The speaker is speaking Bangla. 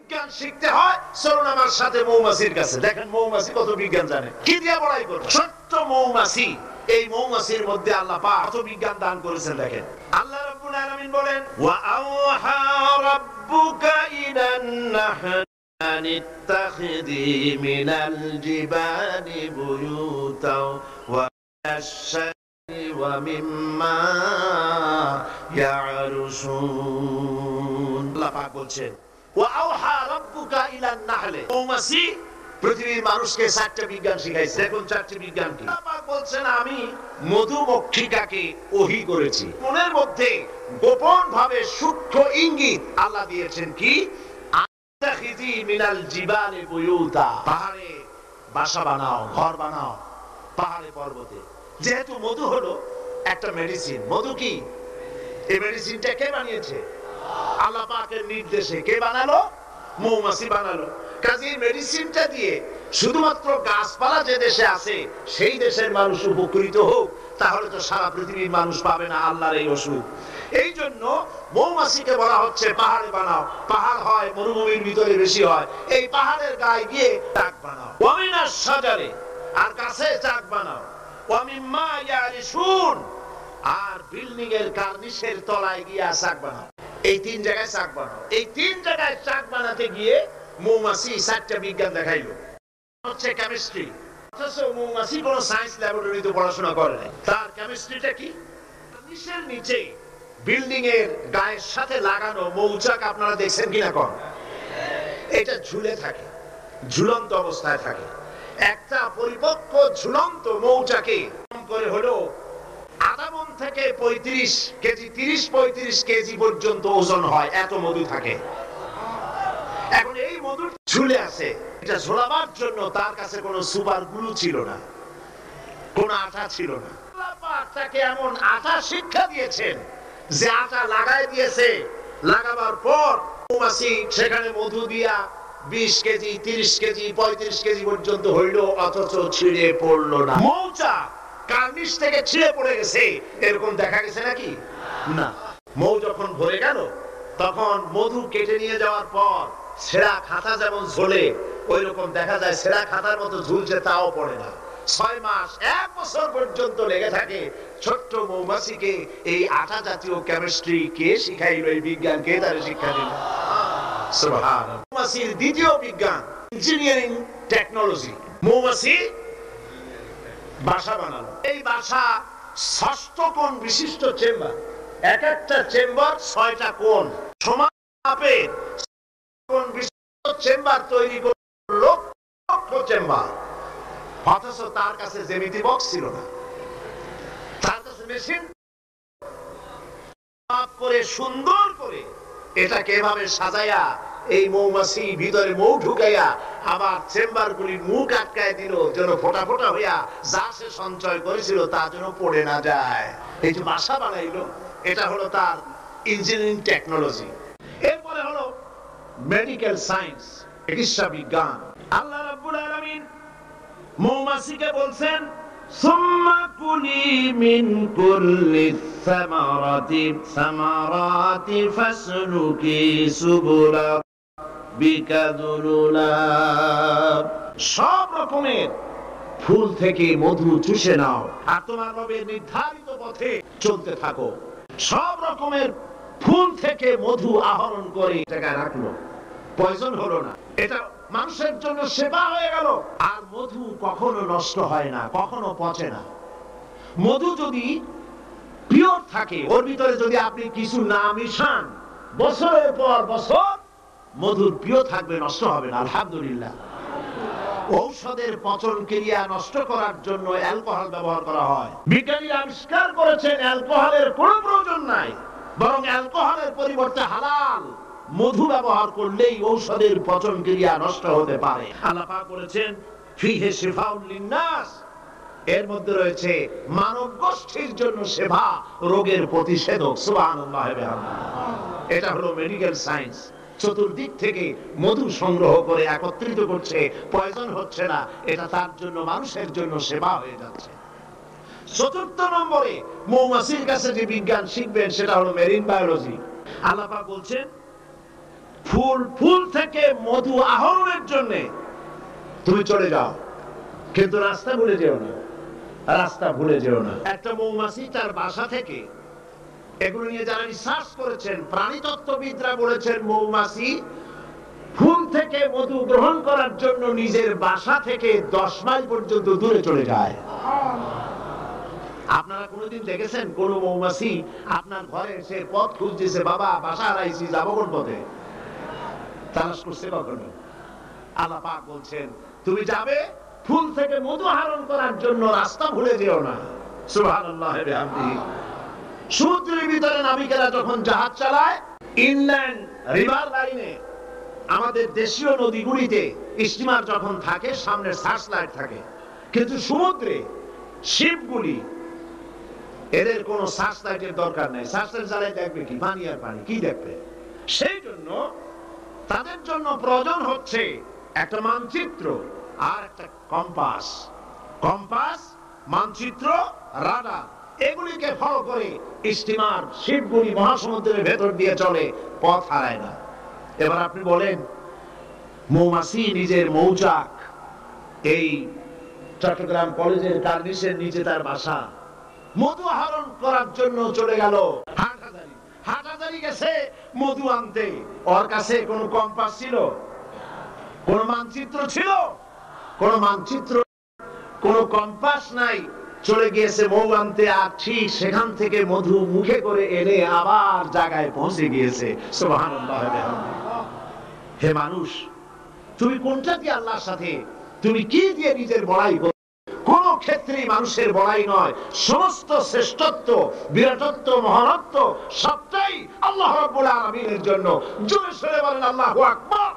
বিজ্ঞান শিখতে হয়, চলুন আমার সাথে মৌমাছির কাছে। দেখেন মৌমাছি কত বিজ্ঞান জানে, কি দিয়ে বড়াই করবে। ছোট্ট মৌমাছি, এই মৌমাছির মধ্যে আল্লাহ পাক কত বিজ্ঞান দান করেছেন। দেখেন আল্লাহ রাব্বুল আলামিন বলেন, ওয়া আওহা রাব্বুকা ইলান নাহল আন ইত্তাখিযি মিনাল জিবালি বুয়ুতাও ওয়া আশ-শাজরি ওয়া মিম্মা ইয়ারুশুন। আল্লাহ পাক বলছেন, ওয়া আওহা রাব্বুকা ইলান নাহল, মৌমাছি পৃথিবীর মানুষকে 4টা বিজ্ঞান শিখাইছে। দেখুন 4টি বিজ্ঞান কি। আল্লাহ পাক বলছেন, আমি মধুমক্ষিকাকে ওহী করেছি। মনের মধ্যে গোপন ভাবে সূক্ষ্ম ইঙ্গিত আল্লাহ দিয়েছেন কি, আত্তাখিযি মিনাল জিবালি বুয়ুতা, পাহাড়ে বাসা বানাও, ঘর বানাও, পাহাড়ে পর্বতে। যেহেতু মধু হলো একটা মেডিসিন, মধু কি, এই মেডিসিনটা কে বানিয়েছে? আল্লাহ পাকের নির্দেশে। কে বানালো? মৌমাছি বানালো। কাজে মেডিসিনটা দিয়ে শুধুমাত্র গাছপালা যে দেশে আছে সেই দেশের মানুষ উপকৃত হোক, তাহলে তো সারা পৃথিবীর মানুষ পাবে না আল্লাহর এই ওষুধ। এই জন্য মৌমাছিকে বলা হচ্ছে পাহাড়ে বানাও। পাহাড় হয় মরুভূমির ভিতরে বেশি হয়, এই পাহাড়ের গায়ে গিয়ে চাক বানাও। ওয়া মিনাশ শাজারি, আর গাছে চাক বানাও। ওয়া মিম্মা ইয়ারিশুন, আর বিল্ডিং এর কার্নিশের তলায় গিয়ে চাক বানাও। এই 3 জায়গায় চাক বানাও। এই 3 জায়গায় চাক বানাতে গিয়ে মৌমাছি 4টা বিজ্ঞান দেখাইলো। হচ্ছে কেমিস্ট্রি। অথচ মৌমাছি কোন সায়েন্স ল্যাবরেটরিতে পড়াশোনা করে নাই। তার কেমিস্ট্রিটা কি, নিচের নিচে বিল্ডিং এর গায়ের সাথে লাগানো মৌচাক আপনারা দেখছেন কিনা কোন, এটা ঝুলে থাকে, ঝুলন্ত অবস্থায় থাকে। একটা পরিপক্ক ঝুলন্ত মৌচাকে কম করে হলো আধা মণ থেকে 35 কেজি, 30-35 কেজি পর্যন্ত ওজন হয়, এত মধু থাকে। এখন এই মধু ঝুলে আছে, এটা ঝোলাবার জন্য তার কাছে কোনো সুপার গ্লু ছিল না, কোন আঠা ছিল না। আল্লাহ পাক তাকে এমন আঠা শিক্ষা দিয়েছেন যে আঠা লাগাই দিয়েছে, লাগাবার পর মৌমাছি সেখানে মধু দিয়া 20 কেজি, 30 কেজি, 35 কেজি পর্যন্ত হইল, অথচ ছিঁড়ে পড়লো না। মৌচাক কার্নিশ থেকে ছিঁড়ে পড়ে গেছে, এরকম দেখা গেছে নাকি? না। মৌ যখন ভরে গেল, তখন মধু কেটে নিয়ে যাওয়ার পর ছেঁড়া খাতা যেমন ঝোলে, ওই রকম দেখা যায় ছেঁড়া খাতার মতো ঝুলছে, তাও পড়ে না। 6 মাস 1 বছর পর্যন্ত লেগে থাকে। ছোট্ট মৌমাছিকে এই আঠা জাতীয় কেমিস্ট্রি কে শিখাইল? এই বিজ্ঞান কে তার শিক্ষা দিল? সুবহানাল্লাহ। মৌমাছির দ্বিতীয় বিজ্ঞান ইঞ্জিনিয়ারিং টেকনোলজি। মৌমাছি বাসা বানালো। এই বাসা 6 কোণ বিশিষ্ট চেম্বার, এক একটা চেম্বার 6টা কোণ, সমান মাপের কোণ বিশিষ্ট চেম্বার তৈরি করলো, লক্ষ চেম্বার। অথচ তার কাছে জ্যামিতি বক্স ছিল না, তার কাছে মেশিন মাপ করে সুন্দর করে এটাকে এভাবে সাজাইয়া এই মৌমাছি ভিতরে মৌ ঢুকাইয়া আবার চেম্বার গুলির মুখ আটকায় দিল, যেন ফোটা ফোটা হইয়া যা সে সঞ্চয় করেছিল তা যেন পড়ে না যায়। এই যে বাসা বানাইলো, এটা হলো তার ইঞ্জিনিয়ারিং টেকনোলজি। এরপরে হলো মেডিকেল সায়েন্স, চিকিৎসা বিজ্ঞান। আল্লাহ রাব্বুল আলামিন মৌমাছিকে বলছেন, সুম্মা কুলি মিন কুল্লি সামারাতি ফাসলুকি সুবুলা বিকা যুলুলা, সব রকমের ফুল থেকে মধু চুষে নাও আর তোমার রবের নির্ধারিত পথে চলতে থাকো। সব রকমের ফুল থেকে মধু আহরণ করে জায়গায় রাখলো, পয়জন হলো না, এটা মানুষের জন্য সেবা হয়ে গেল। আর মধু কখনো নষ্ট হয় না, কখনো পচে না। মধু যদি পিওর থাকে, ওর ভিতরে যদি আপনি কিছু না মিশান, বছরের পর বছর মধুর প্রিয় থাকবে, নষ্ট হবে না। আলহামদুলিল্লাহ। ঔষধের পচন ক্রিয়া নষ্ট করার জন্য অ্যালকোহল ব্যবহার করা হয়। বিজ্ঞানীরা আবিষ্কার করেছেন অ্যালকোহলের কোনো প্রয়োজন নাই, বরং অ্যালকোহলের পরিবর্তে হালাল মধু ব্যবহার করলেই ঔষধের পচন ক্রিয়া নষ্ট হতে পারে। আল্লাহ পাক বলেছেন, ফিহে শিফাউল লিন্নাস, এর মধ্যে রয়েছে মানব গোষ্ঠীর জন্য সেবা, রোগের প্রতিষেধক। সুবহানাল্লাহ। এটা হলো মেডিকেল সায়েন্স। চতুর্দিক থেকে মধু সংগ্রহ করে একত্রিত করছে, প্রয়োজন হচ্ছে না, এটা তার জন্য মানুষের জন্য সেবা হয়ে যাচ্ছে। ৪র্থ নম্বরে মৌমাছির কাছে যে বিজ্ঞান শিখবেন সেটা হলো মেরিন বায়োলজি। আল্লাহ পাক বলছেন, ফুল থেকে মধু আহরণের জন্য তুমি চলে যাও, কিন্তু রাস্তা ভুলে যেও না, রাস্তা ভুলে যেও না। একটা মৌমাছি তার বাসা থেকে, এগুলো নিয়ে যারা রিসার্চ করেছেন, প্রাণীতত্ত্ববিদরা বলেছেন, মৌমাছি ফুল থেকে মধু গ্রহণ করার জন্য নিজের বাসা থেকে 10 মাইল পর্যন্ত দূরে চলে যায়। আপনারা কোনোদিন দেখেছেন কোন মৌমাছি আপনার ঘরে এসে পথ খুঁজতেছে, বাবা বাসা হারাইছি, যাবো কোন পথে? তালাশ করছে কখনো? আল্লাহ পাক বলছেন তুমি যাবে ফুল থেকে মধু আহরণ করার জন্য, রাস্তা ভুলে যেও না। সুবহানাল্লাহ ওয়া বিহামদিহি। সমুদ্রের ভিতরে নাবিকেরা যখন জাহাজ চালায়, ইনল্যান্ড রিভার লাইনে, আমাদের দেশীয় নদীগুলিতে স্টিমার যখন থাকে সামনে সার্চ লাইট থাকে, কিন্তু সমুদ্রে শিপগুলি এদের কোনো সার্চ লাইটের দরকার নাই। সার্চ লাইট জ্বালায় দেখবে কি? পানি আর পানি, কি দেখবে? সেই জন্য তাদের জন্য প্রয়োজন হচ্ছে একটা মানচিত্র আর একটা কম্পাস। কম্পাস, মানচিত্র, রাডার, এগুলিকে ফলো করে স্টিমার শিপগুলি মহাসমুদ্রের ভেতর দিয়ে চলে, পথ হারায় না। এবার আপনি বলেন, মৌমাছি নিজের মৌচাক, এই চট্টগ্রাম কলেজের কার্নিসের নিচে তার বাসা, মধু আহরণ করার জন্য চলে গেল হাটহাজারী। হাটহাজারী গেছে মধু আনতে, ওর কাছে কোন কম্পাস ছিল? কোন মানচিত্র ছিল? কোন মানচিত্র, কোন কম্পাস নাই। চলে গিয়েছে মৌ আনতে, আর ঠিক সেখান থেকে মধু মুখে করে এনে আবার জায়গায় পৌঁছে গিয়েছে। সুবহানাল্লাহ ওয়া বিহামদিহি। হে মানুষ, তুমি কোনটা দিয়ে আল্লাহর সাথে, তুমি কি দিয়ে নিজের বড়াই করো? কোন ক্ষেত্রেই মানুষের বড়াই নয়, সমস্ত শ্রেষ্ঠত্ব, বিরাটত্ব, মহানত্ব সবটাই আল্লাহ রাব্বুল আলামিনের জন্য। জোরে সরে বলেন আল্লাহু আকবার।